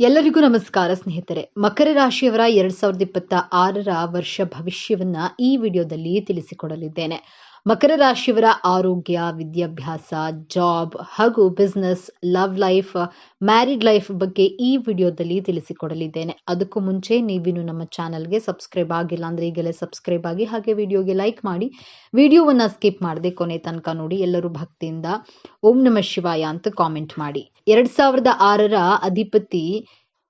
ಎಲ್ಲರಿಗೂ ನಮಸ್ಕಾರ ಸ್ನೇಹಿತರೆ. ಮಕರ ರಾಶಿಯವರ 2026ರ ವರ್ಷ ಭವಿಷ್ಯವನ್ನ ಈ ವಿಡಿಯೋದಲ್ಲಿ ತಿಳಿಸಿಕೊಡಲಿದ್ದೇನೆ. ಮಕರ ರಾಶಿಯವರ ಆರೋಗ್ಯ, ವಿದ್ಯಾಭ್ಯಾಸ, ಜಾಬ್ ಹಾಗೂ business, love life, married life ಬಗ್ಗೆ ಈ ವಿಡಿಯೋದಲ್ಲಿ ತಿಳಿಸಿಕೊಡಲಿದ್ದೇನೆ. ಅದಕ್ಕೂ ಮುಂಚೆ ನೀವಿನ್ನು ನಮ್ಮ ಚಾನಲ್ಗೆ ಸಬ್ಸ್ಕ್ರೈಬ್ ಆಗಿಲ್ಲ ಅಂದ್ರೆ ಈಗಲೇ ಸಬ್ಸ್ಕ್ರೈಬ್ ಆಗಿ, ಹಾಗೆ ವಿಡಿಯೋಗೆ ಲೈಕ್ ಮಾಡಿ, ವಿಡಿಯೋವನ್ನ ಸ್ಕಿಪ್ ಮಾಡದೆ ಕೊನೆ ತನಕ ನೋಡಿ. ಎಲ್ಲರೂ ಭಕ್ತಿಯಿಂದ ಓಂ ನಮಃ ಶಿವಾಯ ಅಂತ ಕಾಮೆಂಟ್ ಮಾಡಿ. 2006ರ ಅಧಿಪತಿ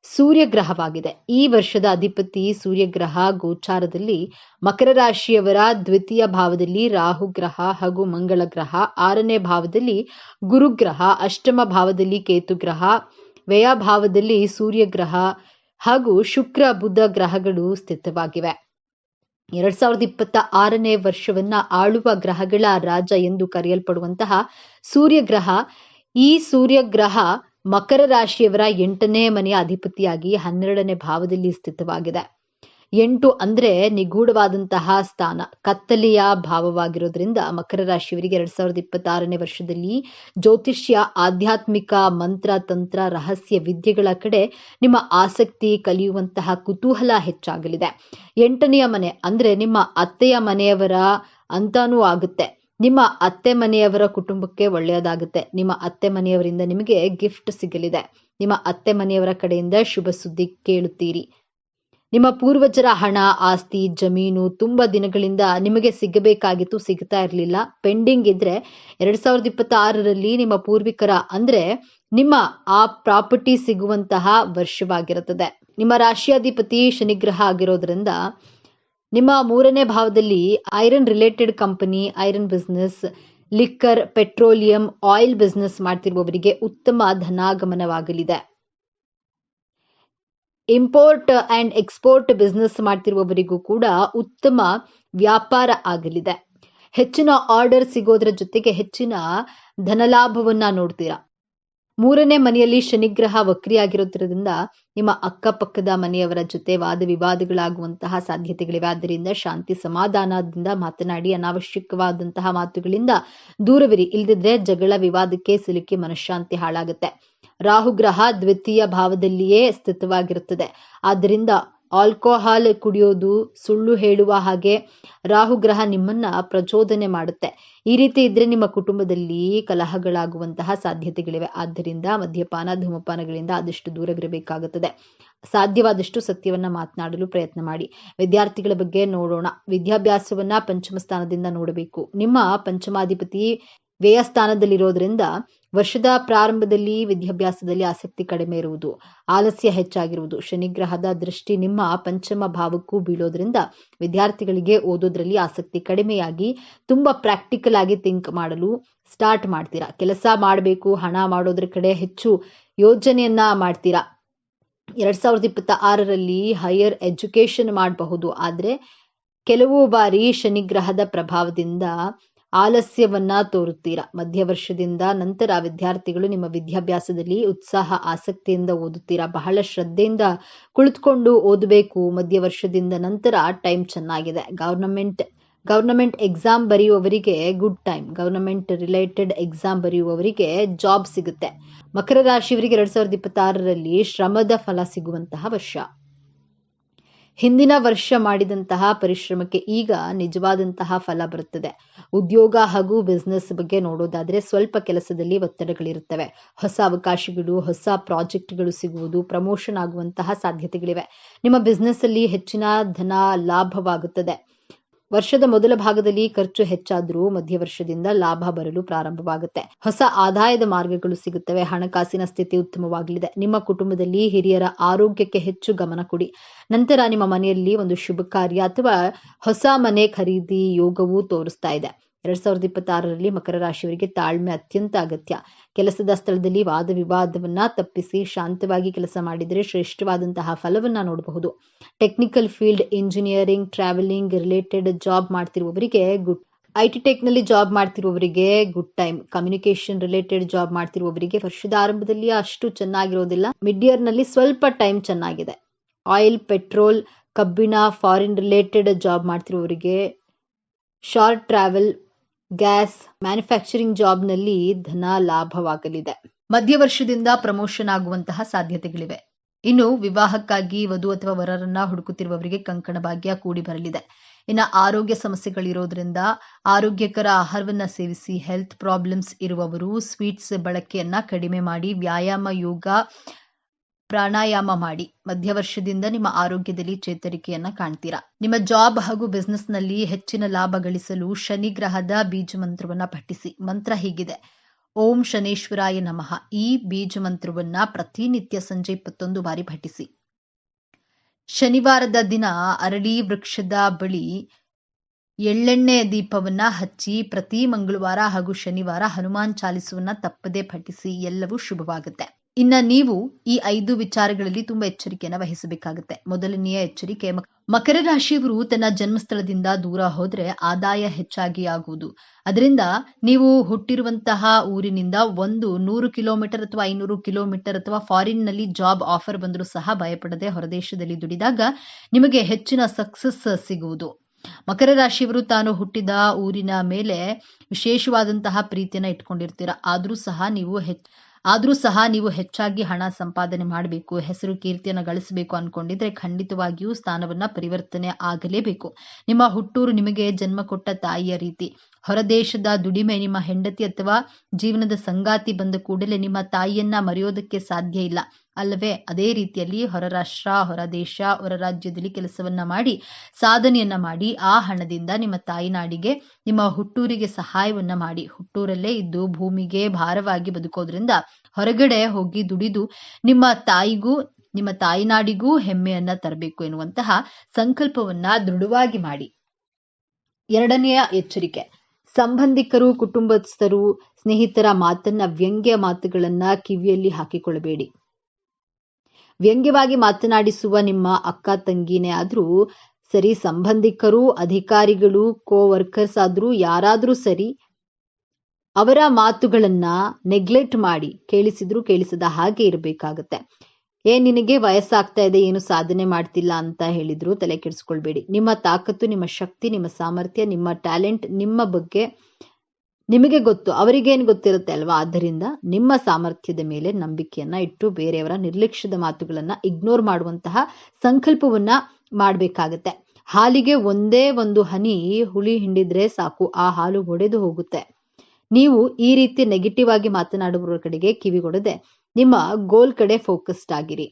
ಸೂರ್ಯಗ್ರಹವಾಗಿದೆ. ಈ ವರ್ಷದ ಅಧಿಪತಿ ಸೂರ್ಯಗ್ರಹ ಗೋಚಾರದಲ್ಲಿ ಮಕರ ರಾಶಿಯವರ ದ್ವಿತೀಯ ಭಾವದಲ್ಲಿ ರಾಹು ಗ್ರಹ ಹಾಗೂ ಮಂಗಳ ಗ್ರಹ, 6ನೇ ಭಾವದಲ್ಲಿ ಗುರುಗ್ರಹ, ಅಷ್ಟಮ ಭಾವದಲ್ಲಿ ಕೇತು ಗ್ರಹ, ವ್ಯಯ ಭಾವದಲ್ಲಿ ಸೂರ್ಯಗ್ರಹ ಹಾಗೂ ಶುಕ್ರ ಬುಧ ಗ್ರಹಗಳು ಸ್ಥಿತವಾಗಿವೆ. 2026ನೇ ವರ್ಷವನ್ನ ಆಳುವ ಗ್ರಹಗಳ ರಾಜ ಎಂದು ಕರೆಯಲ್ಪಡುವಂತಹ ಸೂರ್ಯಗ್ರಹ, ಈ ಸೂರ್ಯಗ್ರಹ ಮಕರ ರಾಶಿಯವರ 8ನೇ ಮನೆಯ ಅಧಿಪತಿಯಾಗಿ 12ನೇ ಭಾವದಲ್ಲಿ ಸ್ಥಿತವಾಗಿದೆ. 8 ಅಂದ್ರೆ ನಿಗೂಢವಾದಂತಹ ಸ್ಥಾನ, ಕತ್ತಲೆಯ ಭಾವವಾಗಿರೋದ್ರಿಂದ ಮಕರ ರಾಶಿಯವರಿಗೆ 2026ನೇ ವರ್ಷದಲ್ಲಿ ಜ್ಯೋತಿಷ್ಯ, ಆಧ್ಯಾತ್ಮಿಕ, ಮಂತ್ರ, ತಂತ್ರ, ರಹಸ್ಯ ವಿದ್ಯೆಗಳ ಕಡೆ ನಿಮ್ಮ ಆಸಕ್ತಿ, ಕಲಿಯುವಂತಹ ಕುತೂಹಲ ಹೆಚ್ಚಾಗಲಿದೆ. 8ನೆಯ ಮನೆ ಅಂದ್ರೆ ನಿಮ್ಮ ಅತ್ತೆಯ ಮನೆಯವರ ಅಂತಾನೂ ಆಗುತ್ತೆ. ನಿಮ್ಮ ಅತ್ತೆ ಮನೆಯವರ ಕುಟುಂಬಕ್ಕೆ ಒಳ್ಳೆಯದಾಗುತ್ತೆ. ನಿಮ್ಮ ಅತ್ತೆ ಮನೆಯವರಿಂದ ನಿಮಗೆ ಗಿಫ್ಟ್ ಸಿಗಲಿದೆ. ನಿಮ್ಮ ಅತ್ತೆ ಮನೆಯವರ ಕಡೆಯಿಂದ ಶುಭ ಸುದ್ದಿ ಕೇಳುತ್ತೀರಿ. ನಿಮ್ಮ ಪೂರ್ವಜರ ಹಣ, ಆಸ್ತಿ, ಜಮೀನು ತುಂಬಾ ದಿನಗಳಿಂದ ನಿಮಗೆ ಸಿಗಬೇಕಾಗಿತ್ತು, ಸಿಗ್ತಾ ಇರಲಿಲ್ಲ, ಪೆಂಡಿಂಗ್ ಇದ್ರೆ 2026ರಲ್ಲಿ ನಿಮ್ಮ ಪೂರ್ವಿಕರ ಅಂದ್ರೆ ನಿಮ್ಮ ಆ ಪ್ರಾಪರ್ಟಿ ಸಿಗುವಂತಹ ವರ್ಷವಾಗಿರುತ್ತದೆ. ನಿಮ್ಮ ರಾಶಿಯಾಧಿಪತಿ ಶನಿಗ್ರಹ ಆಗಿರೋದ್ರಿಂದ ನಿಮ್ಮ 3ನೇ ಭಾವದಲ್ಲಿ iron related company, iron business, liquor, petroleum, oil business ಮಾಡ್ತಿರುವವರಿಗೆ ಉತ್ತಮ ಧನಾಗಮನವಾಗಲಿದೆ. ಇಂಪೋರ್ಟ್ ಅಂಡ್ ಎಕ್ಸ್ಪೋರ್ಟ್ ಬಿಸ್ನೆಸ್ ಮಾಡ್ತಿರುವವರಿಗೂ ಕೂಡ ಉತ್ತಮ ವ್ಯಾಪಾರ ಆಗಲಿದೆ. ಹೆಚ್ಚಿನ ಆರ್ಡರ್ ಸಿಗೋದ್ರ ಜೊತೆಗೆ ಹೆಚ್ಚಿನ ಧನಲಾಭವನ್ನ ನೋಡ್ತೀರಾ. 3ನೇ ಮನೆಯಲ್ಲಿ ಶನಿಗ್ರಹ ವಕ್ರಿಯಾಗಿರೋದ್ರಿಂದ ನಿಮ್ಮ ಅಕ್ಕಪಕ್ಕದ ಮನೆಯವರ ಜೊತೆ ವಾದ ವಿವಾದಗಳಾಗುವಂತಹ ಸಾಧ್ಯತೆಗಳಿವೆ. ಆದ್ದರಿಂದ ಶಾಂತಿ ಸಮಾಧಾನದಿಂದ ಮಾತನಾಡಿ, ಅನಾವಶ್ಯಕವಾದಂತಹ ಮಾತುಗಳಿಂದ ದೂರವಿರಿ. ಇಲ್ಲದಿದ್ರೆ ಜಗಳ ವಿವಾದಕ್ಕೆ ಸಿಲುಕಿ ಮನಃಶಾಂತಿ ಹಾಳಾಗುತ್ತೆ. ರಾಹುಗ್ರಹ ದ್ವಿತೀಯ ಭಾವದಲ್ಲಿಯೇ ಸ್ಥಿತವಾಗಿರುತ್ತದೆ. ಆದ್ದರಿಂದ ಆಲ್ಕೋಹಾಲ್ ಕುಡಿಯೋದು, ಸುಳ್ಳು ಹೇಳುವ ಹಾಗೆ ರಾಹುಗ್ರಹ ನಿಮ್ಮನ್ನ ಪ್ರಚೋದನೆ ಮಾಡುತ್ತೆ. ಈ ರೀತಿ ಇದ್ರೆ ನಿಮ್ಮ ಕುಟುಂಬದಲ್ಲಿ ಕಲಹಗಳಾಗುವಂತಹ ಸಾಧ್ಯತೆಗಳಿವೆ. ಆದ್ದರಿಂದ ಮದ್ಯಪಾನ, ಧೂಮಪಾನಗಳಿಂದ ಆದಷ್ಟು ದೂರವಿರಬೇಕಾಗುತ್ತದೆ. ಸಾಧ್ಯವಾದಷ್ಟು ಸತ್ಯವನ್ನ ಮಾತನಾಡಲು ಪ್ರಯತ್ನ ಮಾಡಿ. ವಿದ್ಯಾರ್ಥಿಗಳ ಬಗ್ಗೆ ನೋಡೋಣ. ವಿದ್ಯಾಭ್ಯಾಸವನ್ನ ಪಂಚಮ ಸ್ಥಾನದಿಂದ ನೋಡಬೇಕು. ನಿಮ್ಮ ಪಂಚಮಾಧಿಪತಿ ವ್ಯಯ ಸ್ಥಾನದಲ್ಲಿರೋದ್ರಿಂದ ವರ್ಷದ ಪ್ರಾರಂಭದಲ್ಲಿ ವಿದ್ಯಾಭ್ಯಾಸದಲ್ಲಿ ಆಸಕ್ತಿ ಕಡಿಮೆ ಇರುವುದು, ಆಲಸ್ಯ ಹೆಚ್ಚಾಗಿರುವುದು, ಶನಿಗ್ರಹದ ದೃಷ್ಟಿ ನಿಮ್ಮ ಪಂಚಮ ಭಾವಕ್ಕೂ ಬೀಳೋದ್ರಿಂದ ವಿದ್ಯಾರ್ಥಿಗಳಿಗೆ ಓದೋದ್ರಲ್ಲಿ ಆಸಕ್ತಿ ಕಡಿಮೆಯಾಗಿ ತುಂಬಾ ಪ್ರಾಕ್ಟಿಕಲ್ ಆಗಿ ಥಿಂಕ್ ಮಾಡಲು ಸ್ಟಾರ್ಟ್ ಮಾಡ್ತೀರಾ. ಕೆಲಸ ಮಾಡಬೇಕು, ಹಣ ಮಾಡೋದ್ರ ಕಡೆ ಹೆಚ್ಚು ಯೋಜನೆಯನ್ನ ಮಾಡ್ತೀರಾ. 2026ರಲ್ಲಿ ಹೈಯರ್ ಎಜುಕೇಶನ್ ಮಾಡಬಹುದು. ಆದ್ರೆ ಕೆಲವು ಬಾರಿ ಶನಿಗ್ರಹದ ಪ್ರಭಾವದಿಂದ ಆಲಸ್ಯವನ್ನ ತೋರುತ್ತೀರಾ. ಮಧ್ಯ ವರ್ಷದಿಂದ ನಂತರ ವಿದ್ಯಾರ್ಥಿಗಳು ನಿಮ್ಮ ವಿದ್ಯಾಭ್ಯಾಸದಲ್ಲಿ ಉತ್ಸಾಹ, ಆಸಕ್ತಿಯಿಂದ ಓದುತ್ತೀರಾ. ಬಹಳ ಶ್ರದ್ಧೆಯಿಂದ ಕುಳಿತುಕೊಂಡು ಓದಬೇಕು. ಮಧ್ಯ ವರ್ಷದಿಂದ ನಂತರ ಟೈಮ್ ಚೆನ್ನಾಗಿದೆ. ಗವರ್ನಮೆಂಟ್ ಎಕ್ಸಾಮ್ ಬರೆಯುವವರಿಗೆ good time. Government related exam ಬರೆಯುವವರಿಗೆ ಜಾಬ್ ಸಿಗುತ್ತೆ. ಮಕರ ರಾಶಿಯವರಿಗೆ 2026ರಲ್ಲಿ ಶ್ರಮದ ಫಲ ಸಿಗುವಂತಹ ವರ್ಷ. ಹಿಂದಿನ ವರ್ಷ ಮಾಡಿದಂತಹ ಪರಿಶ್ರಮಕ್ಕೆ ಈಗ ನಿಜವಾದಂತಹ ಫಲ ಬರುತ್ತದೆ. ಉದ್ಯೋಗ ಹಾಗೂ ಬಿಸ್ನೆಸ್ ಬಗ್ಗೆ ನೋಡೋದಾದ್ರೆ ಸ್ವಲ್ಪ ಕೆಲಸದಲ್ಲಿ ಒತ್ತಡಗಳಿರುತ್ತವೆ. ಹೊಸ ಅವಕಾಶಗಳು, ಹೊಸ ಪ್ರಾಜೆಕ್ಟ್ಗಳು ಸಿಗುವುದು, ಪ್ರಮೋಷನ್ ಆಗುವಂತಹ ಸಾಧ್ಯತೆಗಳಿವೆ. ನಿಮ್ಮ ಬಿಸ್ನೆಸ್ ಅಲ್ಲಿ ಹೆಚ್ಚಿನ ಧನ ಲಾಭವಾಗುತ್ತದೆ. ವರ್ಷದ ಮೊದಲ ಭಾಗದಲ್ಲಿ ಖರ್ಚು ಹೆಚ್ಚಾದರೂ ಮಧ್ಯ ವರ್ಷದಿಂದ ಲಾಭ ಬರಲು ಪ್ರಾರಂಭವಾಗುತ್ತೆ. ಹೊಸ ಆದಾಯದ ಮಾರ್ಗಗಳು ಸಿಗುತ್ತವೆ. ಹಣಕಾಸಿನ ಸ್ಥಿತಿ ಉತ್ತಮವಾಗಲಿದೆ. ನಿಮ್ಮ ಕುಟುಂಬದಲ್ಲಿ ಹಿರಿಯರ ಆರೋಗ್ಯಕ್ಕೆ ಹೆಚ್ಚು ಗಮನ ಕೊಡಿ. ನಂತರ ನಿಮ್ಮ ಮನೆಯಲ್ಲಿ ಒಂದು ಶುಭ ಕಾರ್ಯ ಅಥವಾ ಹೊಸ ಮನೆ ಖರೀದಿ ಯೋಗವು ತೋರಿಸ್ತಾ ಇದೆ. 2026ರಲ್ಲಿ ಮಕರ ರಾಶಿಯವರಿಗೆ ತಾಳ್ಮೆ ಅತ್ಯಂತ ಅಗತ್ಯ. ಕೆಲಸದ ಸ್ಥಳದಲ್ಲಿ ವಾದ ವಿವಾದವನ್ನ ತಪ್ಪಿಸಿ ಶಾಂತವಾಗಿ ಕೆಲಸ ಮಾಡಿದರೆ ಶ್ರೇಷ್ಠವಾದಂತಹ ಫಲವನ್ನ ನೋಡಬಹುದು. Technical field, engineering, travelling related job ಮಾಡ್ತಿರುವವರಿಗೆ ಗುಡ್. ಐಟಿ ಟೆಕ್ ನಲ್ಲಿ ಜಾಬ್ ಮಾಡ್ತಿರುವವರಿಗೆ good time. Communication related job ಮಾಡ್ತಿರುವವರಿಗೆ ವರ್ಷದ ಆರಂಭದಲ್ಲಿ ಅಷ್ಟು ಚೆನ್ನಾಗಿರೋದಿಲ್ಲ. ಮಿಡ್ ಇಯರ್ ನಲ್ಲಿ ಸ್ವಲ್ಪ ಟೈಮ್ ಚೆನ್ನಾಗಿದೆ. ಆಯಿಲ್, ಪೆಟ್ರೋಲ್, ಕಬ್ಬಿಣ, ಫಾರಿನ್ ರಿಲೇಟೆಡ್ ಜಾಬ್ ಮಾಡ್ತಿರುವವರಿಗೆ ಶಾರ್ಟ್ ಟ್ರಾವೆಲ್, ಗ್ಯಾಸ್, ಮ್ಯಾನುಫ್ಯಾಕ್ಚರಿಂಗ್ ಜಾಬ್ನಲ್ಲಿ ಧನ ಲಾಭವಾಗಲಿದೆ. ಮಧ್ಯ ವರ್ಷದಿಂದ ಪ್ರಮೋಷನ್ ಆಗುವಂತಹ ಸಾಧ್ಯತೆಗಳಿವೆ. ಇನ್ನು ವಿವಾಹಕ್ಕಾಗಿ ವಧು ಅಥವಾ ವರರನ್ನ ಹುಡುಕುತ್ತಿರುವವರಿಗೆ ಕಂಕಣ ಭಾಗ್ಯ ಕೂಡಿ ಬರಲಿದೆ. ಇನ್ನು ಆರೋಗ್ಯ ಸಮಸ್ಯೆಗಳಿರೋದ್ರಿಂದ ಆರೋಗ್ಯಕರ ಆಹಾರವನ್ನ ಸೇವಿಸಿ. ಹೆಲ್ತ್ ಪ್ರಾಬ್ಲಮ್ಸ್ ಇರುವವರು ಸ್ವೀಟ್ಸ್ ಬಳಕೆಯನ್ನ ಕಡಿಮೆ ಮಾಡಿ, ವ್ಯಾಯಾಮ, ಯೋಗ, ಪ್ರಾಣಾಯಾಮ ಮಾಡಿ. ಮಧ್ಯವರ್ಷದಿಂದ ನಿಮ್ಮ ಆರೋಗ್ಯದಲ್ಲಿ ಚೇತರಿಕೆಯನ್ನ ಕಾಣ್ತೀರಾ. ನಿಮ್ಮ ಜಾಬ್ ಹಾಗೂ ಬಿಸ್ನೆಸ್ ನಲ್ಲಿ ಹೆಚ್ಚಿನ ಲಾಭ ಗಳಿಸಲು ಶನಿ ಗ್ರಹದ ಬೀಜ ಮಂತ್ರವನ್ನ ಪಠಿಸಿ. ಮಂತ್ರ ಹೀಗಿದೆ: ಓಂ ಶನೇಶ್ವರಾಯ ನಮಃ. ಈ ಬೀಜ ಮಂತ್ರವನ್ನ ಪ್ರತಿನಿತ್ಯ ಸಂಜೆ 21 ಬಾರಿ ಪಠಿಸಿ. ಶನಿವಾರದ ದಿನ ಅರಳಿ ವೃಕ್ಷದ ಬಳಿ ಎಳ್ಳೆಣ್ಣೆ ದೀಪವನ್ನ ಹಚ್ಚಿ ಪ್ರತಿ ಮಂಗಳವಾರ ಹಾಗೂ ಶನಿವಾರ ಹನುಮಾನ್ ಚಾಲಿಸವನ್ನ ತಪ್ಪದೇ ಪಠಿಸಿ. ಎಲ್ಲವೂ ಶುಭವಾಗುತ್ತೆ. ಇನ್ನ ನೀವು ಈ 5 ವಿಚಾರಗಳಲ್ಲಿ ತುಂಬಾ ಎಚ್ಚರಿಕೆಯನ್ನು ವಹಿಸಬೇಕಾಗುತ್ತೆ. ಮೊದಲನೆಯ ಎಚ್ಚರಿಕೆ, ಮಕರ ರಾಶಿಯವರು ತನ್ನ ಜನ್ಮಸ್ಥಳದಿಂದ ದೂರ ಹೋದ್ರೆ ಆದಾಯ ಹೆಚ್ಚಾಗಿ ಆಗುವುದು. ಅದರಿಂದ ನೀವು ಹುಟ್ಟಿರುವಂತಹ ಊರಿನಿಂದ 100 ಕಿಲೋಮೀಟರ್ ಅಥವಾ 500 ಕಿಲೋಮೀಟರ್ ಅಥವಾ ಫಾರಿನ್ ನಲ್ಲಿ ಜಾಬ್ ಆಫರ್ ಬಂದರೂ ಸಹ ಭಯಪಡದೆ ಹೊರದೇಶದಲ್ಲಿ ದುಡಿದಾಗ ನಿಮಗೆ ಹೆಚ್ಚಿನ ಸಕ್ಸಸ್ ಸಿಗುವುದು. ಮಕರ ರಾಶಿಯವರು ತಾನು ಹುಟ್ಟಿದ ಊರಿನ ಮೇಲೆ ವಿಶೇಷವಾದಂತಹ ಪ್ರೀತಿಯನ್ನ ಇಟ್ಕೊಂಡಿರ್ತೀರ. ಆದ್ರೂ ಸಹ ನೀವು ಹೆಚ್ಚಾಗಿ ಹಣ ಸಂಪಾದನೆ ಮಾಡಬೇಕು, ಹೆಸರು ಕೀರ್ತಿಯನ್ನು ಗಳಿಸಬೇಕು ಅನ್ಕೊಂಡಿದ್ರೆ ಖಂಡಿತವಾಗಿಯೂ ಸ್ಥಾನವನ್ನ ಪರಿವರ್ತನೆ ಆಗಲೇಬೇಕು. ನಿಮ್ಮ ಹುಟ್ಟೂರು ನಿಮಗೆ ಜನ್ಮ ಕೊಟ್ಟ ತಾಯಿಯ ರೀತಿ. ಹೊರದೇಶದ ದುಡಿಮೆ ನಿಮ್ಮ ಹೆಂಡತಿ ಅಥವಾ ಜೀವನದ ಸಂಗಾತಿ ಬಂದ ಕೂಡಲೇ ನಿಮ್ಮ ತಾಯಿಯನ್ನ ಮರೆಯೋದಕ್ಕೆ ಸಾಧ್ಯ ಇಲ್ಲ ಅಲ್ಲವೇ? ಅದೇ ರೀತಿಯಲ್ಲಿ ಹೊರ ರಾಷ್ಟ್ರ, ಹೊರ ದೇಶ, ಹೊರ ರಾಜ್ಯದಲ್ಲಿ ಕೆಲಸವನ್ನ ಮಾಡಿ ಸಾಧನೆಯನ್ನ ಮಾಡಿ ಆ ಹಣದಿಂದ ನಿಮ್ಮ ತಾಯಿನಾಡಿಗೆ, ನಿಮ್ಮ ಹುಟ್ಟೂರಿಗೆ ಸಹಾಯವನ್ನ ಮಾಡಿ. ಹುಟ್ಟೂರಲ್ಲೇ ಇದ್ದು ಭೂಮಿಗೆ ಭಾರವಾಗಿ ಬದುಕೋದ್ರಿಂದ ಹೊರಗಡೆ ಹೋಗಿ ದುಡಿದು ನಿಮ್ಮ ತಾಯಿಗೂ ನಿಮ್ಮ ತಾಯಿನಾಡಿಗೂ ಹೆಮ್ಮೆಯನ್ನ ತರಬೇಕು ಎನ್ನುವಂತಹ ಸಂಕಲ್ಪವನ್ನ ದೃಢವಾಗಿ ಮಾಡಿ. ಎರಡನೆಯ ಎಚ್ಚರಿಕೆ, ಸಂಬಂಧಿಕರು, ಕುಟುಂಬಸ್ಥರು, ಸ್ನೇಹಿತರ ಮಾತನ್ನ, ವ್ಯಂಗ್ಯ ಮಾತುಗಳನ್ನ ಕಿವಿಯಲ್ಲಿ ಹಾಕಿಕೊಳ್ಳಬೇಡಿ. ವ್ಯಂಗ್ಯವಾಗಿ ಮಾತನಾಡಿಸುವ ನಿಮ್ಮ ಅಕ್ಕ ತಂಗಿನೇ ಆದ್ರೂ ಸರಿ, ಸಂಬಂಧಿಕರು, ಅಧಿಕಾರಿಗಳು, ವರ್ಕರ್ಸ್ ಆದ್ರೂ ಯಾರಾದ್ರೂ ಸರಿ, ಅವರ ಮಾತುಗಳನ್ನ ನೆಗ್ಲೆಕ್ಟ್ ಮಾಡಿ ಕೇಳಿಸಿದ್ರು ಕೇಳಿಸದ ಹಾಗೆ ಇರಬೇಕಾಗತ್ತೆ. ನಿನಗೆ ವಯಸ್ಸಾಗ್ತಾ ಇದೆ, ಏನು ಸಾಧನೆ ಮಾಡ್ತಿಲ್ಲ ಅಂತ ಹೇಳಿದ್ರು ತಲೆ ಕೆಡಿಸ್ಕೊಳ್ಬೇಡಿ. ನಿಮ್ಮ ತಾಕತ್ತು, ನಿಮ್ಮ ಶಕ್ತಿ, ನಿಮ್ಮ ಸಾಮರ್ಥ್ಯ, ನಿಮ್ಮ ಟ್ಯಾಲೆಂಟ್ ನಿಮ್ಮ ಬಗ್ಗೆ ನಿಮಗೆ ಗೊತ್ತು, ಅವರಿಗೇನು ಗೊತ್ತಿರುತ್ತೆ ಅಲ್ವಾ? ಆದ್ದರಿಂದ ನಿಮ್ಮ ಸಾಮರ್ಥ್ಯದ ಮೇಲೆ ನಂಬಿಕೆಯನ್ನ ಇಟ್ಟು ಬೇರೆಯವರ ನಿರ್ಲಕ್ಷ್ಯದ ಮಾತುಗಳನ್ನ ಇಗ್ನೋರ್ ಮಾಡುವಂತಹ ಸಂಕಲ್ಪವನ್ನ ಮಾಡಬೇಕಾಗತ್ತೆ. ಹಾಲಿಗೆ ಒಂದೇ ಒಂದು ಹನಿ ಹುಳಿ ಹಿಂಡಿದ್ರೆ ಸಾಕು, ಆ ಹಾಲು ಒಡೆದು ಹೋಗುತ್ತೆ. ನೀವು ಈ ರೀತಿ ನೆಗೆಟಿವ್ ಆಗಿ ಮಾತನಾಡುವವರ ಕಡೆಗೆ ಕಿವಿಗೊಡದೆ ನಿಮ್ಮ ಗೋಲ್ ಕಡೆ ಫೋಕಸ್ಡ್ ಆಗಿರಿ.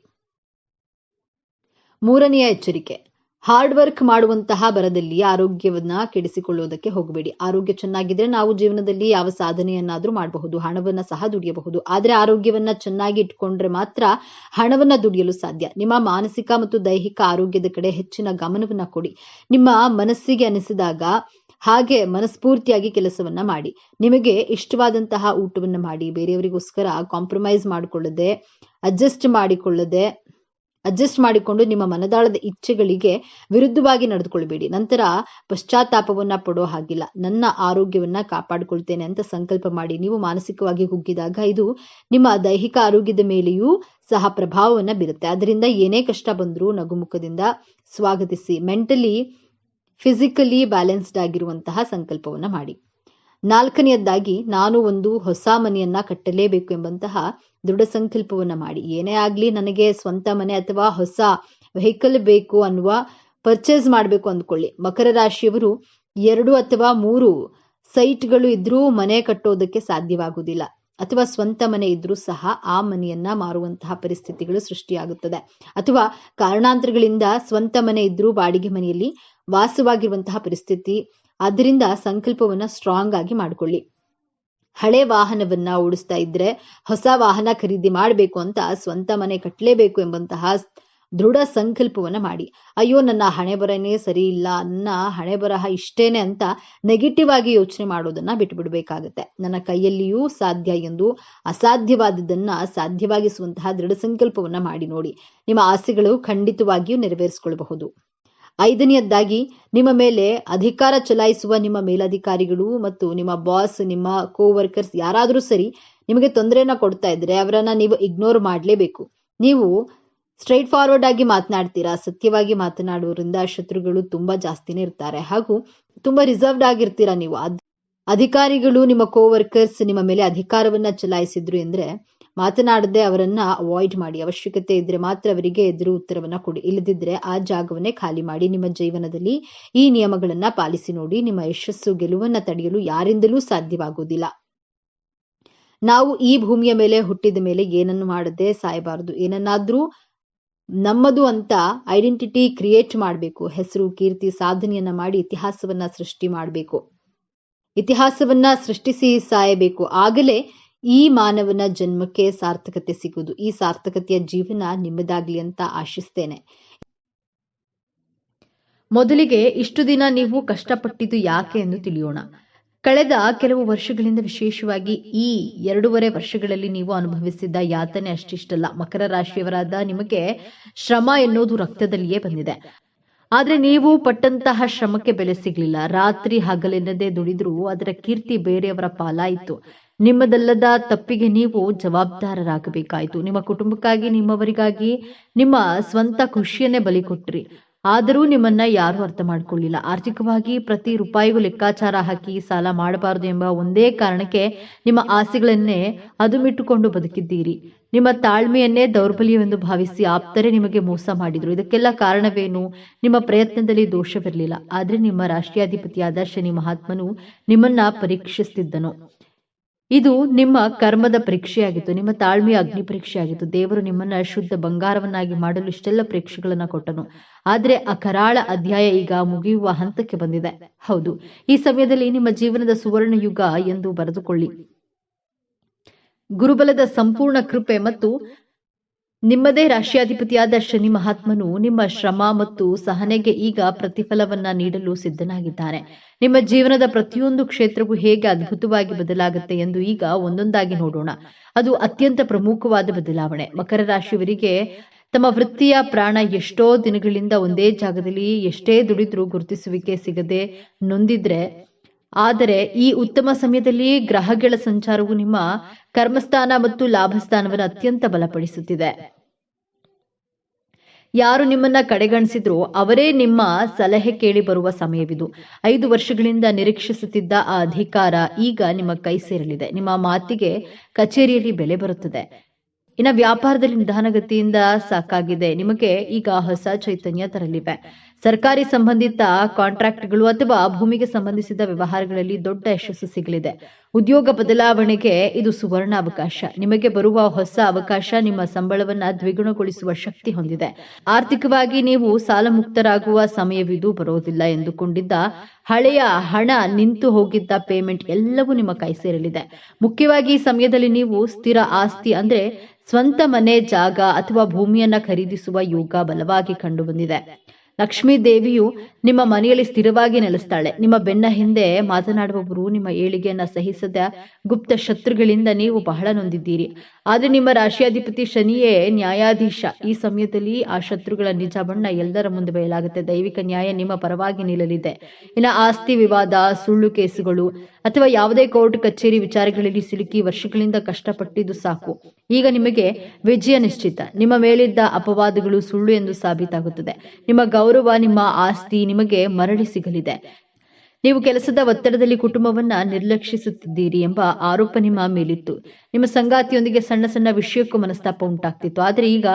ಮೂರನೆಯ ಎಚ್ಚರಿಕೆ, ಹಾರ್ಡ್ ವರ್ಕ್ ಮಾಡುವಂತಹ ಬರದಲ್ಲಿ ಆರೋಗ್ಯವನ್ನ ಕೆಡಿಸಿಕೊಳ್ಳುವುದಕ್ಕೆ ಹೋಗಬೇಡಿ. ಆರೋಗ್ಯ ಚೆನ್ನಾಗಿದ್ರೆ ನಾವು ಜೀವನದಲ್ಲಿ ಯಾವ ಸಾಧನೆಯನ್ನಾದ್ರೂ ಮಾಡಬಹುದು, ಹಣವನ್ನ ಸಹ ದುಡಿಯಬಹುದು. ಆದ್ರೆ ಆರೋಗ್ಯವನ್ನ ಚೆನ್ನಾಗಿ ಇಟ್ಕೊಂಡ್ರೆ ಮಾತ್ರ ಹಣವನ್ನ ದುಡಿಯಲು ಸಾಧ್ಯ. ನಿಮ್ಮ ಮಾನಸಿಕ ಮತ್ತು ದೈಹಿಕ ಆರೋಗ್ಯದ ಕಡೆ ಹೆಚ್ಚಿನ ಗಮನವನ್ನ ಕೊಡಿ. ನಿಮ್ಮ ಮನಸ್ಸಿಗೆ ಅನಿಸಿದಾಗ ಹಾಗೆ ಮನಸ್ಫೂರ್ತಿಯಾಗಿ ಕೆಲಸವನ್ನ ಮಾಡಿ. ನಿಮಗೆ ಇಷ್ಟವಾದಂತಹ ಊಟವನ್ನ ಮಾಡಿ. ಬೇರೆಯವರಿಗೋಸ್ಕರ ಕಾಂಪ್ರಮೈಸ್ ಮಾಡಿಕೊಳ್ಳದೆ, ಅಡ್ಜಸ್ಟ್ ಮಾಡಿಕೊಂಡು ನಿಮ್ಮ ಮನದಾಳದ ಇಚ್ಛೆಗಳಿಗೆ ವಿರುದ್ಧವಾಗಿ ನಡೆದುಕೊಳ್ಬೇಡಿ. ನಂತರ ಪಶ್ಚಾತ್ತಾಪವನ್ನ ಪಡೋ ಹಾಗಿಲ್ಲ. ನನ್ನ ಆರೋಗ್ಯವನ್ನ ಕಾಪಾಡಿಕೊಳ್ತೇನೆ ಅಂತ ಸಂಕಲ್ಪ ಮಾಡಿ. ನೀವು ಮಾನಸಿಕವಾಗಿ ಕುಗ್ಗಿದಾಗ ಇದು ನಿಮ್ಮ ದೈಹಿಕ ಆರೋಗ್ಯದ ಮೇಲೆಯೂ ಸಹ ಪ್ರಭಾವವನ್ನ ಬೀರುತ್ತೆ. ಅದರಿಂದ ಏನೇ ಕಷ್ಟ ಬಂದರೂ ನಗುಮುಖದಿಂದ ಸ್ವಾಗತಿಸಿ. ಮೆಂಟಲಿ ಫಿಸಿಕಲಿ ಬ್ಯಾಲೆನ್ಸ್ಡ್ ಆಗಿರುವಂತಹ ಸಂಕಲ್ಪವನ್ನ ಮಾಡಿ. ನಾಲ್ಕನೆಯದಾಗಿ, ನಾನು ಒಂದು ಹೊಸ ಮನೆಯನ್ನ ಕಟ್ಟಲೇಬೇಕು ಎಂಬಂತಹ ದೃಢ ಸಂಕಲ್ಪವನ್ನ ಮಾಡಿ. ಏನೇ ಆಗ್ಲಿ ನನಗೆ ಸ್ವಂತ ಮನೆ ಅಥವಾ ಹೊಸ ವೆಹಿಕಲ್ ಬೇಕು ಅನ್ನುವ ಪರ್ಚೇಸ್ ಮಾಡಬೇಕು ಅಂದ್ಕೊಳ್ಳಿ. ಮಕರ ರಾಶಿಯವರು 2 ಅಥವಾ 3 ಸೈಟ್ಗಳು ಇದ್ರೂ ಮನೆ ಕಟ್ಟೋದಕ್ಕೆ ಸಾಧ್ಯವಾಗುವುದಿಲ್ಲ. ಅಥವಾ ಸ್ವಂತ ಮನೆ ಇದ್ರೂ ಸಹ ಆ ಮನೆಯನ್ನ ಮಾರುವಂತಹ ಪರಿಸ್ಥಿತಿಗಳು ಸೃಷ್ಟಿಯಾಗುತ್ತದೆ. ಅಥವಾ ಕಾರಣಾಂತರಗಳಿಂದ ಸ್ವಂತ ಮನೆ ಇದ್ರೂ ಬಾಡಿಗೆ ಮನೆಯಲ್ಲಿ ವಾಸವಾಗಿರುವಂತಹ ಪರಿಸ್ಥಿತಿ. ಆದ್ದರಿಂದ ಸಂಕಲ್ಪವನ್ನ ಸ್ಟ್ರಾಂಗ್ ಆಗಿ ಮಾಡಿಕೊಳ್ಳಿ. ಹಳೆ ವಾಹನವನ್ನ ಓಡಿಸ್ತಾ ಇದ್ರೆ ಹೊಸ ವಾಹನ ಖರೀದಿ ಮಾಡಬೇಕು ಅಂತ ಸ್ವಂತ ಮನೆ ಕಟ್ಟಲೇಬೇಕು ಎಂಬಂತಹ ದೃಢ ಸಂಕಲ್ಪವನ್ನ ಮಾಡಿ. ಅಯ್ಯೋ ನನ್ನ ಹಣೆ ಬರನೇ ಸರಿ ಇಲ್ಲ, ನನ್ನ ಹಣೆ ಬರಹ ಇಷ್ಟೇನೆ ಅಂತ ನೆಗೆಟಿವ್ ಆಗಿ ಯೋಚನೆ ಮಾಡೋದನ್ನ ಬಿಟ್ಟುಬಿಡ್ಬೇಕಾಗತ್ತೆ. ನನ್ನ ಕೈಯಲ್ಲಿಯೂ ಸಾಧ್ಯ ಎಂದು ಅಸಾಧ್ಯವಾದದನ್ನ ಸಾಧ್ಯವಾಗಿಸುವಂತಹ ದೃಢ ಸಂಕಲ್ಪವನ್ನ ಮಾಡಿ ನೋಡಿ. ನಿಮ್ಮ ಆಸೆಗಳು ಖಂಡಿತವಾಗಿಯೂ ನೆರವೇರಿಸಿಕೊಳ್ಳಬಹುದು. 5ನೇಯದ್ದಾಗಿ, ನಿಮ್ಮ ಮೇಲೆ ಅಧಿಕಾರ ಚಲಾಯಿಸುವ ನಿಮ್ಮ ಮೇಲಧಿಕಾರಿಗಳು ಮತ್ತು ನಿಮ್ಮ ಬಾಸ್, ನಿಮ್ಮ ಕೋವರ್ಕರ್ಸ್ ಯಾರಾದರೂ ಸರಿ ನಿಮಗೆ ತೊಂದರೆಯನ್ನ ಕೊಡ್ತಾ ಇದ್ರೆ ಅವರನ್ನ ನೀವು ಇಗ್ನೋರ್ ಮಾಡಲೇಬೇಕು. ನೀವು ಸ್ಟ್ರೈಟ್ ಫಾರ್ವರ್ಡ್ ಆಗಿ ಮಾತನಾಡ್ತೀರಾ. ಸತ್ಯವಾಗಿ ಮಾತನಾಡುವುದರಿಂದ ಶತ್ರುಗಳು ತುಂಬಾ ಜಾಸ್ತಿನೇ ಇರ್ತಾರೆ ಹಾಗೂ ತುಂಬಾ ರಿಸರ್ವ್ಡ್ ಆಗಿರ್ತೀರಾ ನೀವು. ಅಧಿಕಾರಿಗಳು, ನಿಮ್ಮ ಕೋವರ್ಕರ್ಸ್ ನಿಮ್ಮ ಮೇಲೆ ಅಧಿಕಾರವನ್ನ ಚಲಾಯಿಸಿದ್ರು ಅಂದ್ರೆ ಮಾತನಾಡದೆ ಅವರನ್ನ ಅವಾಯ್ಡ್ ಮಾಡಿ. ಅವಶ್ಯಕತೆ ಇದ್ರೆ ಮಾತ್ರ ಅವರಿಗೆ ಎದುರು ಉತ್ತರವನ್ನ ಕೊಡಿ. ಇಲ್ಲದಿದ್ರೆ ಆ ಜಾಗವನ್ನೇ ಖಾಲಿ ಮಾಡಿ. ನಿಮ್ಮ ಜೀವನದಲ್ಲಿ ಈ ನಿಯಮಗಳನ್ನ ಪಾಲಿಸಿ ನೋಡಿ. ನಿಮ್ಮ ಯಶಸ್ಸು ಗೆಲುವನ್ನ ತಡೆಯಲು ಯಾರಿಂದಲೂ ಸಾಧ್ಯವಾಗುವುದಿಲ್ಲ. ನಾವು ಈ ಭೂಮಿಯ ಮೇಲೆ ಹುಟ್ಟಿದ ಮೇಲೆ ಏನನ್ನು ಮಾಡದೆ ಸಾಯಬಾರದು. ಏನನ್ನಾದ್ರೂ ನಮ್ಮದು ಅಂತ ಐಡೆಂಟಿಟಿ ಕ್ರಿಯೇಟ್ ಮಾಡಬೇಕು. ಹೆಸರು, ಕೀರ್ತಿ, ಸಾಧನೆಯನ್ನ ಮಾಡಿ ಇತಿಹಾಸವನ್ನ ಸೃಷ್ಟಿ ಮಾಡಬೇಕು. ಇತಿಹಾಸವನ್ನ ಸೃಷ್ಟಿಸಿ ಸಾಯಬೇಕು. ಆಗಲೇ ಈ ಮಾನವನ ಜನ್ಮಕ್ಕೆ ಸಾರ್ಥಕತೆ ಸಿಗುವುದು. ಈ ಸಾರ್ಥಕತೆಯ ಜೀವನ ನಿಮ್ಮದಾಗ್ಲಿ ಅಂತ ಆಶಿಸ್ತೇನೆ. ಮೊದಲಿಗೆ ಇಷ್ಟು ದಿನ ನೀವು ಕಷ್ಟಪಟ್ಟಿದ್ದು ಯಾಕೆ ಎಂದು ತಿಳಿಯೋಣ. ಕಳೆದ ಕೆಲವು ವರ್ಷಗಳಿಂದ, ವಿಶೇಷವಾಗಿ ಈ 2.5 ವರ್ಷಗಳಲ್ಲಿ ನೀವು ಅನುಭವಿಸಿದ್ದ ಯಾತನೆ ಅಷ್ಟಿಷ್ಟಲ್ಲ. ಮಕರ ರಾಶಿಯವರಾದ ನಿಮಗೆ ಶ್ರಮ ಎನ್ನುವುದು ರಕ್ತದಲ್ಲಿಯೇ ಬಂದಿದೆ. ಆದ್ರೆ ನೀವು ಪಟ್ಟಂತಹ ಶ್ರಮಕ್ಕೆ ಬೆಲೆ ಸಿಗ್ಲಿಲ್ಲ. ರಾತ್ರಿ ಹಗಲೆನ್ನದೇ ದುಡಿದ್ರೂ ಅದರ ಕೀರ್ತಿ ಬೇರೆಯವರ ಪಾಲಾಯಿತು. ನಿಮ್ಮದಲ್ಲದ ತಪ್ಪಿಗೆ ನೀವು ಜವಾಬ್ದಾರರಾಗಬೇಕಾಯಿತು. ನಿಮ್ಮ ಕುಟುಂಬಕ್ಕಾಗಿ, ನಿಮ್ಮವರಿಗಾಗಿ ನಿಮ್ಮ ಸ್ವಂತ ಖುಷಿಯನ್ನೇ ಬಲಿ ಕೊಟ್ರಿ. ಆದರೂ ನಿಮ್ಮನ್ನ ಯಾರೂ ಅರ್ಥ ಮಾಡ್ಕೊಳ್ಳಿಲ್ಲ. ಆರ್ಥಿಕವಾಗಿ ಪ್ರತಿ ರೂಪಾಯಿಗೂ ಲೆಕ್ಕಾಚಾರ ಹಾಕಿ ಸಾಲ ಮಾಡಬಾರದು ಎಂಬ ಒಂದೇ ಕಾರಣಕ್ಕೆ ನಿಮ್ಮ ಆಸೆಗಳನ್ನೇ ಅದುಮಿಟ್ಟುಕೊಂಡು ಬದುಕಿದ್ದೀರಿ. ನಿಮ್ಮ ತಾಳ್ಮೆಯನ್ನೇ ದೌರ್ಬಲ್ಯವೆಂದು ಭಾವಿಸಿ ಆಪ್ತರೇ ನಿಮಗೆ ಮೋಸ ಮಾಡಿದ್ರು. ಇದಕ್ಕೆಲ್ಲ ಕಾರಣವೇನು? ನಿಮ್ಮ ಪ್ರಯತ್ನದಲ್ಲಿ ದೋಷವಿರಲಿಲ್ಲ. ಆದ್ರೆ ನಿಮ್ಮ ರಾಷ್ಟ್ರಾಧಿಪತಿಯಾದ ಶನಿ ಮಹಾತ್ಮನು ನಿಮ್ಮನ್ನ ಪರೀಕ್ಷಿಸುತ್ತಿದ್ದನು. ಇದು ನಿಮ್ಮ ಕರ್ಮದ ಪರೀಕ್ಷೆಯಾಗಿತ್ತು. ನಿಮ್ಮ ತಾಳ್ಮೆಯ ಅಗ್ನಿ ಪರೀಕ್ಷೆಯಾಗಿತ್ತು. ದೇವರು ನಿಮ್ಮನ್ನ ಶುದ್ಧ ಬಂಗಾರವನ್ನಾಗಿ ಮಾಡಲು ಇಷ್ಟೆಲ್ಲ ಪರೀಕ್ಷೆಗಳನ್ನ ಕೊಟ್ಟನು. ಆದ್ರೆ ಆ ಕರಾಳ ಅಧ್ಯಾಯ ಈಗ ಮುಗಿಯುವ ಹಂತಕ್ಕೆ ಬಂದಿದೆ. ಹೌದು, ಈ ಸಮಯದಲ್ಲಿ ನಿಮ್ಮ ಜೀವನದ ಸುವರ್ಣ ಯುಗ ಎಂದು ಬರೆದುಕೊಳ್ಳಿ. ಗುರುಬಲದ ಸಂಪೂರ್ಣ ಕೃಪೆ ಮತ್ತು ನಿಮ್ಮದೇ ರಾಷ್ಟ್ರಾಧಿಪತಿಯಾದ ಶನಿ ಮಹಾತ್ಮನು ನಿಮ್ಮ ಶ್ರಮ ಮತ್ತು ಸಹನೆಗೆ ಈಗ ಪ್ರತಿಫಲವನ್ನ ನೀಡಲು ಸಿದ್ಧನಾಗಿದ್ದಾನೆ. ನಿಮ್ಮ ಜೀವನದ ಪ್ರತಿಯೊಂದು ಕ್ಷೇತ್ರವೂ ಹೇಗೆ ಅದ್ಭುತವಾಗಿ ಬದಲಾಗುತ್ತೆ ಎಂದು ಈಗ ಒಂದೊಂದಾಗಿ ನೋಡೋಣ. ಅದು ಅತ್ಯಂತ ಪ್ರಮುಖವಾದ ಬದಲಾವಣೆ. ಮಕರ ರಾಶಿಯವರಿಗೆ ತಮ್ಮ ವೃತ್ತಿಯ ಪ್ರಾಣ ಎಷ್ಟೋ ದಿನಗಳಿಂದ ಒಂದೇ ಜಾಗದಲ್ಲಿ ಎಷ್ಟೇ ದುಡಿದ್ರೂ ಗುರುತಿಸುವಿಕೆ ಸಿಗದೆ ನೊಂದಿದ್ರೆ, ಆದರೆ ಈ ಉತ್ತಮ ಸಮಯದಲ್ಲಿ ಗ್ರಹಗಳ ಸಂಚಾರವು ನಿಮ್ಮ ಕರ್ಮಸ್ಥಾನ ಮತ್ತು ಲಾಭಸ್ಥಾನವನ್ನು ಅತ್ಯಂತ ಬಲಪಡಿಸುತ್ತಿದೆ. ಯಾರು ನಿಮ್ಮನ್ನ ಕಡೆಗಣಿಸಿದ್ರೋ ಅವರೇ ನಿಮ್ಮ ಸಲಹೆ ಕೇಳಿ ಬರುವ ಸಮಯವಿದು. 5 ವರ್ಷಗಳಿಂದ ನಿರೀಕ್ಷಿಸುತ್ತಿದ್ದ ಆ ಅಧಿಕಾರ ಈಗ ನಿಮ್ಮ ಕೈ ಸೇರಲಿದೆ. ನಿಮ್ಮ ಮಾತಿಗೆ ಕಚೇರಿಯಲ್ಲಿ ಬೆಲೆ ಬರುತ್ತದೆ. ಇನ್ನು ವ್ಯಾಪಾರದಲ್ಲಿ ನಿಧಾನಗತಿಯಿಂದ ಸಾಕಾಗಿದೆ. ನಿಮಗೆ ಈಗ ಹೊಸ ಚೈತನ್ಯ ತರಲಿವೆ. ಸರ್ಕಾರಿ ಸಂಬಂಧಿತ ಕಾಂಟ್ರಾಕ್ಟ್ಗಳು ಅಥವಾ ಭೂಮಿಗೆ ಸಂಬಂಧಿಸಿದ ವ್ಯವಹಾರಗಳಲ್ಲಿ ದೊಡ್ಡ ಯಶಸ್ಸು ಸಿಗಲಿದೆ. ಉದ್ಯೋಗ ಬದಲಾವಣೆಗೆ ಇದು ಸುವರ್ಣ ಅವಕಾಶ. ನಿಮಗೆ ಬರುವ ಹೊಸ ಅವಕಾಶ ನಿಮ್ಮ ಸಂಬಳವನ್ನ ದ್ವಿಗುಣಗೊಳಿಸುವ ಶಕ್ತಿ ಹೊಂದಿದೆ. ಆರ್ಥಿಕವಾಗಿ ನೀವು ಸಾಲ ಮುಕ್ತರಾಗುವ ಸಮಯವಿದು. ಬರೋದಿಲ್ಲ ಎಂದುಕೊಂಡಿದ್ದ ಹಳೆಯ ಹಣ, ನಿಂತು ಹೋಗಿದ್ದ ಪೇಮೆಂಟ್ ಎಲ್ಲವೂ ನಿಮ್ಮ ಕೈ ಸೇರಲಿದೆ. ಮುಖ್ಯವಾಗಿ ಈ ಸಮಯದಲ್ಲಿ ನೀವು ಸ್ಥಿರ ಆಸ್ತಿ ಅಂದ್ರೆ ಸ್ವಂತ ಮನೆ, ಜಾಗ ಅಥವಾ ಭೂಮಿಯನ್ನ ಖರೀದಿಸುವ ಯೋಗ ಬಲವಾಗಿ ಕಂಡು ಬಂದಿದೆ. ಲಕ್ಷ್ಮೀ ದೇವಿಯು ನಿಮ್ಮ ಮನೆಯಲ್ಲಿ ಸ್ಥಿರವಾಗಿ ನೆಲೆಸ್ತಾಳೆ. ನಿಮ್ಮ ಬೆನ್ನ ಹಿಂದೆ ಮಾತನಾಡುವವರು ನಿಮ್ಮ ಏಳಿಗೆಯನ್ನ ಸಹಿಸದ ಗುಪ್ತ ಶತ್ರುಗಳಿಂದ ನೀವು ಬಹಳ ನೊಂದಿದ್ದೀರಿ. ಆದ್ರೆ ನಿಮ್ಮ ರಾಶಿಯಾಧಿಪತಿ ಶನಿಯೇ ನ್ಯಾಯಾಧೀಶ. ಈ ಸಮಯದಲ್ಲಿ ಆ ಶತ್ರುಗಳ ನಿಜ ಬಣ್ಣ ಎಲ್ಲರ ಮುಂದೆ ಬಯಲಾಗುತ್ತೆ. ದೈವಿಕ ನ್ಯಾಯ ನಿಮ್ಮ ಪರವಾಗಿ ನಿಲ್ಲಲಿದೆ. ಇನ್ನು ಆಸ್ತಿ ವಿವಾದ, ಸುಳ್ಳು ಕೇಸುಗಳು ಅಥವಾ ಯಾವುದೇ ಕೋರ್ಟ್ ಕಚೇರಿ ವಿಚಾರಗಳಲ್ಲಿ ಸಿಲುಕಿ ವರ್ಷಗಳಿಂದ ಕಷ್ಟಪಟ್ಟಿದ್ದು ಸಾಕು. ಈಗ ನಿಮಗೆ ವಿಜಯ ನಿಶ್ಚಿತ. ನಿಮ್ಮ ಮೇಲಿದ್ದ ಅಪವಾದಗಳು ಸುಳ್ಳು ಎಂದು ಸಾಬೀತಾಗುತ್ತದೆ. ನಿಮ್ಮ ಗೌರವ, ನಿಮ್ಮ ಆಸ್ತಿ ನಿಮಗೆ ಮರಳಿ ಸಿಗಲಿದೆ. ನೀವು ಕೆಲಸದ ಒತ್ತಡದಲ್ಲಿ ಕುಟುಂಬವನ್ನ ನಿರ್ಲಕ್ಷಿಸುತ್ತಿದ್ದೀರಿ ಎಂಬ ಆರೋಪ ನಿಮ್ಮ ಮೇಲಿತ್ತು. ನಿಮ್ಮ ಸಂಗಾತಿಯೊಂದಿಗೆ ಸಣ್ಣ ಸಣ್ಣ ವಿಷಯಕ್ಕೂ ಮನಸ್ತಾಪ ಉಂಟಾಗ್ತಿತ್ತು. ಆದರೆ ಈಗ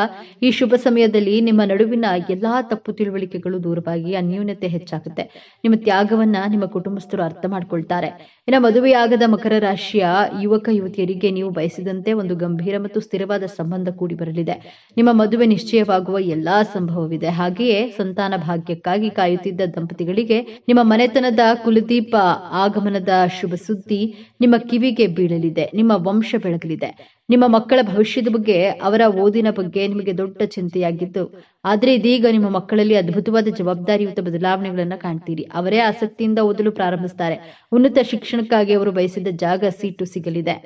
ಈ ಶುಭ ಸಮಯದಲ್ಲಿ ನಿಮ್ಮ ನಡುವಿನ ಎಲ್ಲಾ ತಪ್ಪು ತಿಳುವಳಿಕೆಗಳು ದೂರವಾಗಿ ಅನ್ಯೂನ್ಯತೆ ಹೆಚ್ಚಾಗುತ್ತೆ. ನಿಮ್ಮ ತ್ಯಾಗವನ್ನ ನಿಮ್ಮ ಕುಟುಂಬಸ್ಥರು ಅರ್ಥ ಮಾಡ್ಕೊಳ್ತಾರೆ. ಇನ್ನು ಮದುವೆಯಾಗದ ಮಕರ ರಾಶಿಯ ಯುವಕ ಯುವತಿಯರಿಗೆ ನೀವು ಬಯಸಿದಂತೆ ಒಂದು ಗಂಭೀರ ಮತ್ತು ಸ್ಥಿರವಾದ ಸಂಬಂಧ ಕೂಡಿ ಬರಲಿದೆ. ನಿಮ್ಮ ಮದುವೆ ನಿಶ್ಚಯವಾಗುವ ಎಲ್ಲಾ ಸಂಭವವಿದೆ. ಹಾಗೆಯೇ ಸಂತಾನ ಭಾಗ್ಯಕ್ಕಾಗಿ ಕಾಯುತ್ತಿದ್ದ ದಂಪತಿಗಳಿಗೆ ನಿಮ್ಮ ಮನೆತನದ ಕುಲದೀಪ ಆಗಮನದ ಶುಭ ಸುದ್ದಿ ನಿಮ್ಮ ಕಿವಿಗೆ ಬೀಳಲಿದೆ. ನಿಮ್ಮ ವಂಶ ಬೆಳಗಲಿದೆ. ನಿಮ್ಮ ಮಕ್ಕಳ ಭವಿಷ್ಯದ ಬಗ್ಗೆ, ಅವರ ಓದಿನ ಬಗ್ಗೆ ನಿಮಗೆ ದೊಡ್ಡ ಚಿಂತೆಯಾಗಿದ್ದು, ಆದ್ರೆ ಇದೀಗ ನಿಮ್ಮ ಮಕ್ಕಳಲ್ಲಿ ಅದ್ಭುತವಾದ ಜವಾಬ್ದಾರಿಯುತ ಬದಲಾವಣೆಗಳನ್ನ ಕಾಣ್ತೀರಿ. ಅವರೇ ಆಸಕ್ತಿಯಿಂದ ಓದಲು ಪ್ರಾರಂಭಿಸ್ತಾರೆ. ಉನ್ನತ ಶಿಕ್ಷಣಕ್ಕಾಗಿ ಅವರು ಬಯಸಿದ ಜಾಗ, ಸೀಟು ಸಿಗಲಿದೆ.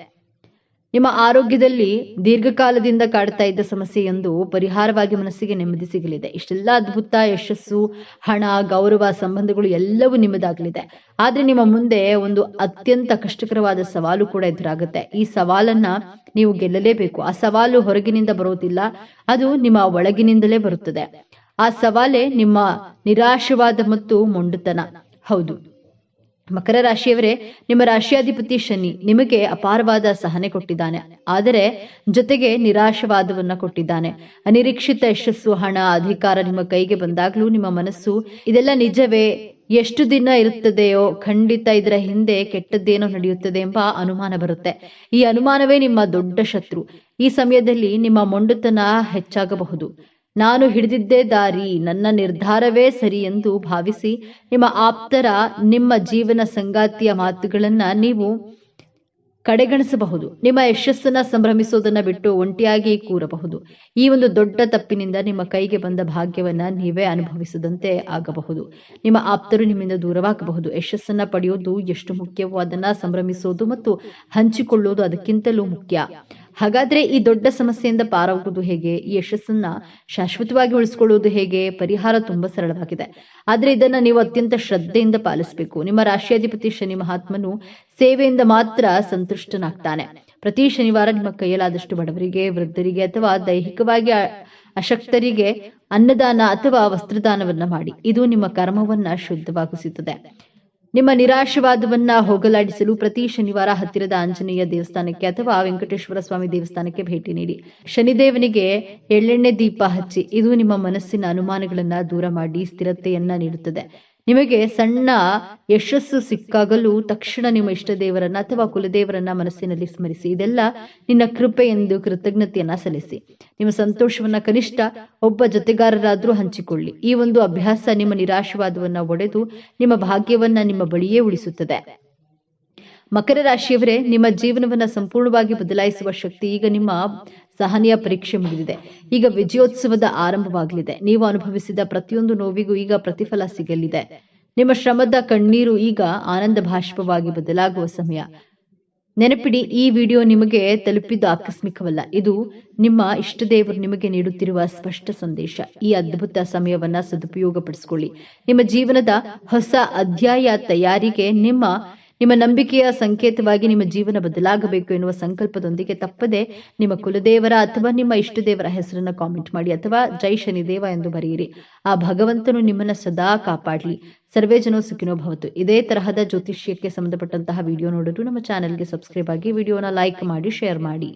ನಿಮ್ಮ ಆರೋಗ್ಯದಲ್ಲಿ ದೀರ್ಘಕಾಲದಿಂದ ಕಾಡ್ತಾ ಇದ್ದ ಸಮಸ್ಯೆಯೊಂದು ಪರಿಹಾರವಾಗಿ ಮನಸ್ಸಿಗೆ ನೆಮ್ಮದಿ ಸಿಗಲಿದೆ. ಇಷ್ಟೆಲ್ಲ ಅದ್ಭುತ ಯಶಸ್ಸು, ಹಣ, ಗೌರವ, ಸಂಬಂಧಗಳು ಎಲ್ಲವೂ ನಿಮ್ಮದಾಗಲಿದೆ. ಆದ್ರೆ ನಿಮ್ಮ ಮುಂದೆ ಒಂದು ಅತ್ಯಂತ ಕಷ್ಟಕರವಾದ ಸವಾಲು ಕೂಡ ಎದುರಾಗುತ್ತೆ. ಈ ಸವಾಲನ್ನ ನೀವು ಗೆಲ್ಲಲೇಬೇಕು. ಆ ಸವಾಲು ಹೊರಗಿನಿಂದ ಬರೋದಿಲ್ಲ, ಅದು ನಿಮ್ಮ ಒಳಗಿನಿಂದಲೇ ಬರುತ್ತದೆ. ಆ ಸವಾಲೇ ನಿಮ್ಮ ನಿರಾಶವಾದ ಮತ್ತು ಮೊಂಡುತನ. ಹೌದು, ಮಕರ ರಾಶಿಯವರೇ, ನಿಮ್ಮ ರಾಶಿಯಾಧಿಪತಿ ಶನಿ ನಿಮಗೆ ಅಪಾರವಾದ ಸಹನೆ ಕೊಟ್ಟಿದ್ದಾನೆ, ಆದರೆ ಜೊತೆಗೆ ನಿರಾಶವಾದವನ್ನ ಕೊಟ್ಟಿದ್ದಾನೆ. ಅನಿರೀಕ್ಷಿತ ಯಶಸ್ಸು, ಹಣ, ಅಧಿಕಾರ ನಿಮ್ಮ ಕೈಗೆ ಬಂದಾಗ್ಲೂ ನಿಮ್ಮ ಮನಸ್ಸು ಇದೆಲ್ಲ ನಿಜವೇ, ಎಷ್ಟು ದಿನ ಇರುತ್ತದೆಯೋ, ಖಂಡಿತ ಇದರ ಹಿಂದೆ ಕೆಟ್ಟದ್ದೇನೋ ನಡೆಯುತ್ತದೆ ಎಂಬ ಅನುಮಾನ ಬರುತ್ತೆ. ಈ ಅನುಮಾನವೇ ನಿಮ್ಮ ದೊಡ್ಡ ಶತ್ರು. ಈ ಸಮಯದಲ್ಲಿ ನಿಮ್ಮ ಮೊಂಡುತನ ಹೆಚ್ಚಾಗಬಹುದು. ನಾನು ಹಿಡಿದಿದ್ದೇ ದಾರಿ, ನನ್ನ ನಿರ್ಧಾರವೇ ಸರಿ ಎಂದು ಭಾವಿಸಿ ನಿಮ್ಮ ಆಪ್ತರ, ನಿಮ್ಮ ಜೀವನ ಸಂಗಾತಿಯ ಮಾತುಗಳನ್ನ ನೀವು ಕಡೆಗಣಿಸಬಹುದು. ನಿಮ್ಮ ಯಶಸ್ಸನ್ನ ಸಂಭ್ರಮಿಸೋದನ್ನ ಬಿಟ್ಟು ಒಂಟಿಯಾಗಿ ಕೂರಬಹುದು. ಈ ಒಂದು ದೊಡ್ಡ ತಪ್ಪಿನಿಂದ ನಿಮ್ಮ ಕೈಗೆ ಬಂದ ಭಾಗ್ಯವನ್ನ ನೀವೇ ಅನುಭವಿಸದಂತೆ ಆಗಬಹುದು. ನಿಮ್ಮ ಆಪ್ತರು ನಿಮ್ಮಿಂದ ದೂರವಾಗಬಹುದು. ಯಶಸ್ಸನ್ನ ಪಡೆಯೋದು ಎಷ್ಟು ಮುಖ್ಯವೋ ಅದನ್ನ ಸಂಭ್ರಮಿಸೋದು ಮತ್ತು ಹಂಚಿಕೊಳ್ಳುವುದು ಅದಕ್ಕಿಂತಲೂ ಮುಖ್ಯ. ಹಾಗಾದ್ರೆ ಈ ದೊಡ್ಡ ಸಮಸ್ಯೆಯಿಂದ ಪಾರಾಗುವುದು ಹೇಗೆ? ಈ ಯಶಸ್ಸನ್ನ ಶಾಶ್ವತವಾಗಿ ಉಳಿಸಿಕೊಳ್ಳುವುದು ಹೇಗೆ? ಪರಿಹಾರ ತುಂಬಾ ಸರಳವಾಗಿದೆ, ಆದ್ರೆ ಇದನ್ನ ನೀವು ಅತ್ಯಂತ ಶ್ರದ್ಧೆಯಿಂದ ಪಾಲಿಸಬೇಕು. ನಿಮ್ಮ ರಾಶಿಯಾಧಿಪತಿ ಶನಿ ಮಹಾತ್ಮನು ಸೇವೆಯಿಂದ ಮಾತ್ರ ಸಂತುಷ್ಟನಾಗ್ತಾನೆ. ಪ್ರತಿ ಶನಿವಾರ ನಿಮ್ಮ ಕೈಯಲ್ಲಾದಷ್ಟು ಬಡವರಿಗೆ, ವೃದ್ಧರಿಗೆ ಅಥವಾ ದೈಹಿಕವಾಗಿ ಅಶಕ್ತರಿಗೆ ಅನ್ನದಾನ ಅಥವಾ ವಸ್ತ್ರದಾನವನ್ನ ಮಾಡಿ. ಇದು ನಿಮ್ಮ ಕರ್ಮವನ್ನ ಶುದ್ಧವಾಗಿಸುತ್ತದೆ. ನಿಮ್ಮ ನಿರಾಶವಾದವನ್ನ ಹೋಗಲಾಡಿಸಲು ಪ್ರತಿ ಶನಿವಾರ ಹತ್ತಿರದ ಆಂಜನೇಯ ದೇವಸ್ಥಾನಕ್ಕೆ ಅಥವಾ ವೆಂಕಟೇಶ್ವರ ಸ್ವಾಮಿ ದೇವಸ್ಥಾನಕ್ಕೆ ಭೇಟಿ ನೀಡಿ. ಶನಿದೇವನಿಗೆ ಎಳ್ಳೆಣ್ಣೆ ದೀಪ ಹಚ್ಚಿ. ಇದು ನಿಮ್ಮ ಮನಸ್ಸಿನ ಅನುಮಾನಗಳನ್ನ ದೂರ ಮಾಡಿ ಸ್ಥಿರತೆಯನ್ನ ನೀಡುತ್ತದೆ. ನಿಮಗೆ ಸಣ್ಣ ಯಶಸ್ಸು ಸಿಕ್ಕಾಗಲೂ ತಕ್ಷಣ ನಿಮ್ಮ ಇಷ್ಟ ದೇವರನ್ನ ಅಥವಾ ಕುಲದೇವರನ್ನ ಮನಸ್ಸಿನಲ್ಲಿ ಸ್ಮರಿಸಿ. ಇದೆಲ್ಲ ನಿನ್ನ ಕೃಪೆ ಎಂದು ಕೃತಜ್ಞತೆಯನ್ನ ಸಲ್ಲಿಸಿ. ನಿಮ್ಮ ಸಂತೋಷವನ್ನ ಕನಿಷ್ಠ ಒಬ್ಬ ಜೊತೆಗಾರರಾದ್ರೂ ಹಂಚಿಕೊಳ್ಳಿ. ಈ ಒಂದು ಅಭ್ಯಾಸ ನಿಮ್ಮ ನಿರಾಶವಾದವನ್ನ ಒಡೆದು ನಿಮ್ಮ ಭಾಗ್ಯವನ್ನ ನಿಮ್ಮ ಬಳಿಯೇ ಉಳಿಸುತ್ತದೆ. ಮಕರ ರಾಶಿಯವರೇ, ನಿಮ್ಮ ಜೀವನವನ್ನ ಸಂಪೂರ್ಣವಾಗಿ ಬದಲಾಯಿಸುವ ಶಕ್ತಿ ಈಗ ನಿಮ್ಮ ಸಹನೆಯ ಪರೀಕ್ಷೆ ಮುಗಿದಿದೆ. ಈಗ ವಿಜಯೋತ್ಸವದ ಆರಂಭವಾಗಲಿದೆ. ನೀವು ಅನುಭವಿಸಿದ ಪ್ರತಿಯೊಂದು ನೋವಿಗೂ ಈಗ ಪ್ರತಿಫಲ ಸಿಗಲಿದೆ. ನಿಮ್ಮ ಶ್ರಮದ ಕಣ್ಣೀರು ಈಗ ಆನಂದ ಭಾಷ್ಪವಾಗಿ ಬದಲಾಗುವ ಸಮಯ. ನೆನಪಿಡಿ, ಈ ವಿಡಿಯೋ ನಿಮಗೆ ತಲುಪಿದ್ದು ಆಕಸ್ಮಿಕವಲ್ಲ. ಇದು ನಿಮ್ಮ ಇಷ್ಟ ದೇವರು ನಿಮಗೆ ನೀಡುತ್ತಿರುವ ಸ್ಪಷ್ಟ ಸಂದೇಶ. ಈ ಅದ್ಭುತ ಸಮಯವನ್ನ ಸದುಪಯೋಗಪಡಿಸಿಕೊಳ್ಳಿ. ನಿಮ್ಮ ಜೀವನದ ಹೊಸ ಅಧ್ಯಾಯ ತಯಾರಿಗೆ ನಿಮ್ಮ ನಂಬಿಕೆಯ ಸಂಕೇತವಾಗಿ ನಿಮ್ಮ ಜೀವನ ಬದಲಾಗಬೇಕು ಎನ್ನುವ ಸಂಕಲ್ಪದೊಂದಿಗೆ ತಪ್ಪದೆ ನಿಮ್ಮ ಕುಲದೇವರ ಅಥವಾ ನಿಮ್ಮ ಇಷ್ಟ ದೇವರ ಹೆಸರನ್ನ ಕಾಮೆಂಟ್ ಮಾಡಿ ಅಥವಾ ಜೈ ಶನಿದೇವ ಎಂದು ಬರೆಯಿರಿ. ಆ ಭಗವಂತನು ನಿಮ್ಮನ್ನ ಸದಾ ಕಾಪಾಡಲಿ. ಸರ್ವೇ ಜನೋ ಸುಖಿನೋ ಭವತು. ಇದೇ ತರಹದ ಜ್ಯೋತಿಷ್ಯಕ್ಕೆ ಸಂಬಂಧಪಟ್ಟಂತಹ ವಿಡಿಯೋ ನೋಡಲು ನಮ್ಮ ಚಾನೆಲ್ಗೆ ಸಬ್ಸ್ಕ್ರೈಬ್ ಆಗಿ, ವಿಡಿಯೋನ ಲೈಕ್ ಮಾಡಿ, ಶೇರ್ ಮಾಡಿ.